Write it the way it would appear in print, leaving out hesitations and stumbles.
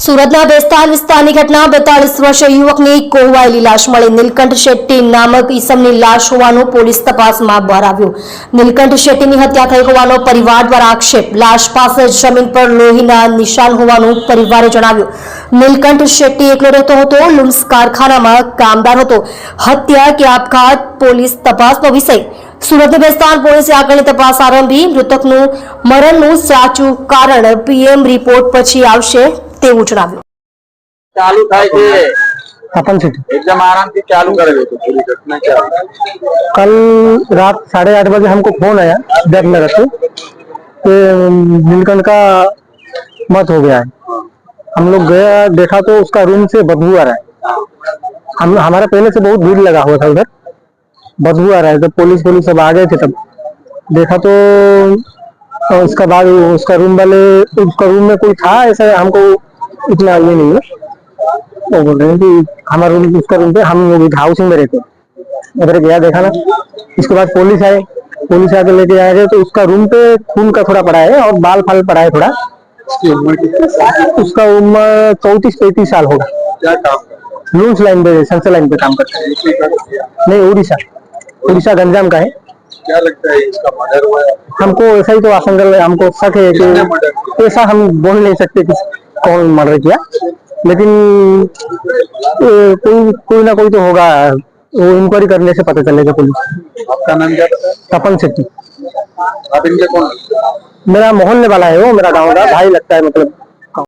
સુરતના બેસ્તાન વિસ્તારની ઘટના 42 વર્ષીય યુવકની કોહવાયેલી લાશ મળી। નીલકંઠ શેટ્ટી નામક ઈસમની લાશ હોવાનું પોલીસ તપાસમાં બહાર આવ્યું। નીલકંઠ શેટ્ટીની હત્યા થઈ હોવાનો પરિવાર દ્વારા આક્ષેપ। લાશ પાસે જમીન પર લોહીના નિશાન હોવાનું પરિવારે જણાવ્યું। નીલકંઠ શેટ્ટી એકલો રહેતો હતો, લુમ્સ કારખાનામાં કામદાર હતો। હત્યા કે આપઘાત પોલીસ તપાસનો વિષય। સુરતની બેસ્તાન પોલીસે આગળની તપાસ આરંભી। મૃતકનું મરણનું સાચું કારણ પીએમ રિપોર્ટ પછી આવશે તેવું જણાવ્યું। चालू था कि तपन सिटी एकदम आराम से चालू कर देते पूरी घटना क्या कल रात 8:30 बजे हमको फोन आया बैंक में रहते कि नीलकंठ का मौत हो गया है। हम लोग गया, देखा तो उसका रूम से बदबू आ रहा है। हम हमारा पहले से बहुत भीड़ लगा हुआ था उधर, बदबू आ रहा है। जब पुलिस सब आ गए थे तब देखा तो उसका बाद उसका रूम में कोई था ऐसा हमको इतना ये नहीं है। वो बोल रहे हैं कि हमारा रूम उसका रूम पे, हम लोग हाउसिंग में रहते, उधर गया देखा ना। इसके बाद पुलिस आके लेके आए गए तो उसका रूम पे खून का थोड़ा पड़ा है और बाल फाल पड़ा है थोड़ा। उसका उम्र 34-35 साल होगा। क्या काम लूम्स लाइन पे, सेंसर लाइन पे काम करता है। नहीं, उड़ीसा गंजाम का है। क्या लगता है इसका मर्डर हुआ है? हमको ऐसा ही तो आशंका है, हमको शक है कि ऐसा हम बोल नहीं सकते कि कौन मर्डर किया, लेकिन कोई ना कोई तो होगा। वो इंक्वायरी करने से पता चलेगा पुलिस। आपका नाम क्या था? तपन सिटी। आप इनके कौन? मेरा मोहल्ले वाला है, वो मेरा गांव का भाई लगता है, मतलब